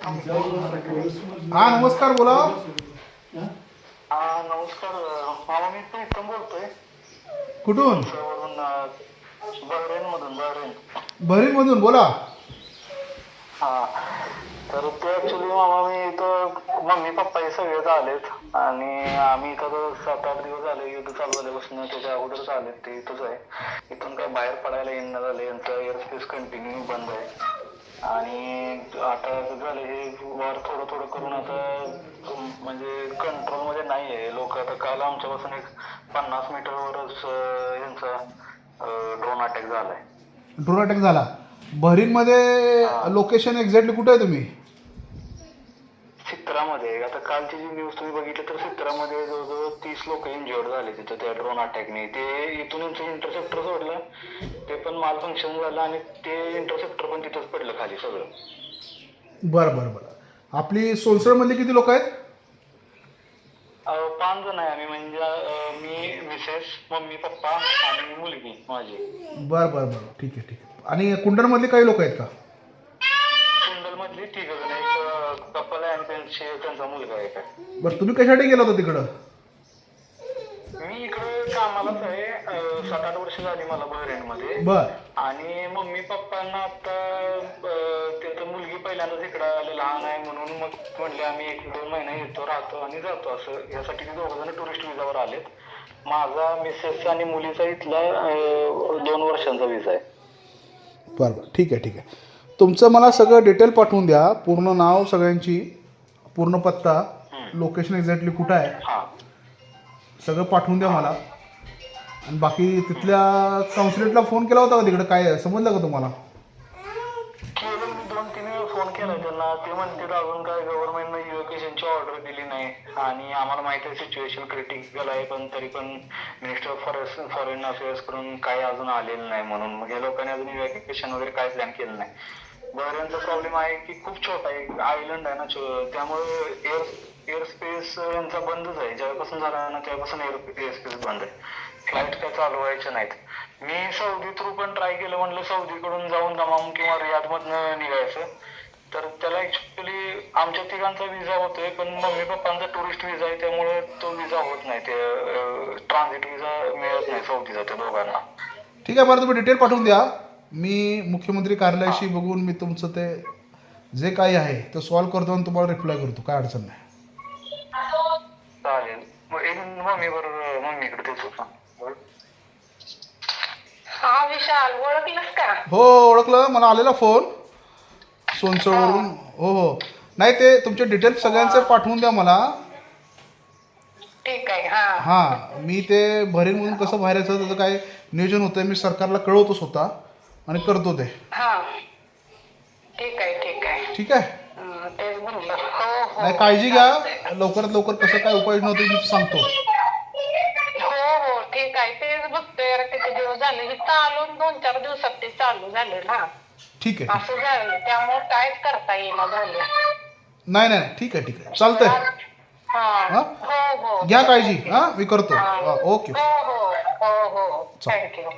हा नमस्कार बोला. हा नमस्कार मामा, मी प्रीतम बोलतोय कुठून? वरून बहरेन. भरीण मधून बोला. हा तर ते ऍक्च्युली मामा, मी इथं मम्मी पप्पा हे सगळेच आलेत आणि आम्ही इथं 7-8 दिवस झाले, युद्ध चालू झाल्यापासून त्याच्या अगोदरच आलेत. ते इथंच आहे. इथून काय बाहेर पडायला येणं झालं, यांचं एअरस्पेस कंटिन्यू बंद आहे आणि आता झालं हे वॉर थोडं थोडं करून आता म्हणजे कंट्रोलमध्ये नाही आहे लोक. आता काल आमच्यापासून एक 50 मीटरवरच यांचा ड्रोन अटॅक झालाय. ड्रोन अटॅक झाला भरीण मध्ये. लोकेशन एक्झॅक्टली कुठे आहे तुम्ही? चित्रामध्ये. आता कालची जी न्यूज तुम्ही बघितली तर चित्रामध्ये जवळजवळ 30 लोक इंज्युअर्ड झाले तिथं त्या ड्रोन अटॅकने. ते इथून यांचं इंटरसेप्टर सोडलं, ते पण माल फंक्शन झालं आणि ते इंटरसेप्टर पण तिथंच पडलं खाली सगळं. बरं बरं बरं. आपली सोलसरमधले किती लोक आहेत? 5 जण आहे आम्ही. म्हणजे मी, मिसेस, मम्मी पप्पा आणि मुलगी माझी. बरं बरं बरं, ठीक आहे ठीक आहे. आणि कुंडणमधले काही लोक आहेत का? कुंडलमधली 3 जण. एक कपल आहे आणि त्यांचा मुलगा आहे. काय बरं, तुम्ही कशासाठी गेला होता तिकडं? मी इकडे कामालाच आहे. 7-8 वर्ष झाली मला बहरेनमध्ये. बर. आणि मम्मी पप्पांना आता त्यांचं मुलगी पहिल्यांदाच इकडं आले, लहान आहे म्हणून मग म्हणले आम्ही 1-2 महिने येतो, राहतो आणि जातो असं. यासाठी ते 2 जण टुरिस्ट विजावर आलेत. माझा मिसेस आणि मुलीचा इथला 2 वर्षांचा विजा आहे. बरं बरं, ठीक आहे ठीक आहे. तुमचं मला सगळं डिटेल पाठवून द्या, पूर्ण नाव सगळ्यांची, पूर्ण पत्ता, लोकेशन एक्झॅक्टली कुठं आहे हां सगळं पाठवून द्या मला. आणि बाकी तिथल्या कॉन्सुलेटला फोन केला होता का तिकडं? काय समजलं का तुम्हाला? केलं मी 2-3 वेळा फोन केला त्यांना. ते म्हणते अजून काय गव्हर्नमेंटनं इव्हॅक्युएशनची ऑर्डर दिली नाही आणि आम्हाला माहिती आहे सिच्युएशन क्रिटिकल आहे, पण तरी पण मिनिस्टर ऑफ फॉरेन अफेअर्स कडून काही अजून आलेलं नाही म्हणून. मग या लोकांनी अजून इव्हॅक्युएशन वगैरे काय प्लॅन केलं नाही. बहरेनचा प्रॉब्लेम आहे की खूप छोटा एक आयलंड आहे ना, त्यामुळे एअर स्पेस यांचा बंदच आहे. जेव्हापासून झाला ना तेव्हापासून एअर स्पेस बंद आहे. फ्लाईट काय चालू व्हायच्या नाहीत. मी सौदी थ्रू पण ट्राय केलं, म्हणलं सौदीकडून जाऊन दमाम किंवा रियादमधनं निघायचं. तर त्याला ऍक्च्युअली आमच्या तिघांचा विजा होतोय, पण मम्मी पप्पांचा टुरिस्ट विजा आहे त्यामुळे तो विजा होत नाही. ते ट्रान्झिट विजा मिळत नाही सौदीचा त्या दोघांना. ठीक आहे. बरं, तुम्ही डिटेल पाठवून द्या. मी मुख्यमंत्री कार्यालयाशी बघून मी तुमचं ते जे काही आहे ते सॉल्व्ह करतो आणि तुम्हाला रिप्लाय करतो. काय अडचण नाही. चालेल. मग एक मम्मी बरोबर मम्मीकडे देतो का? हा विशाल, ओळखलंस का? हो ओळखलं. मला आलेला फोन सोनसरवरून. हो हो. नाही, ते तुमचे डिटेल्स सगळ्यांचे पाठवून द्या मला. ठीक आहे. हा हां, मी ते भरीणमधून कसं बाहेर यायचं त्याचं काय नियोजन होतं मी सरकारला कळवतो स्वतः आणि करतो ते. हा ठीक आहे ठीक आहे. ठीक आहे. तेच म्हणलं. हो हो. नाही, काळजी घ्या. लवकरात लवकर कसं काय उपाययोजना होती मी सांगतो. हो हो ठीक आहे. तेच बघतोय यार, किती दिवस झाले हे चालून. 2-4 दिवसात ते चालू झाले ना, ठीक आहे. असं झालं. त्यामुळे कायच करता येईना झालं. नाही नाही, ठीक आहे ठीक आहे, चालतंय. हा हां, हो हो. घ्या काळजी. हां, मी करतो. ओके. हो हो हो हो. चल. थँक्यू.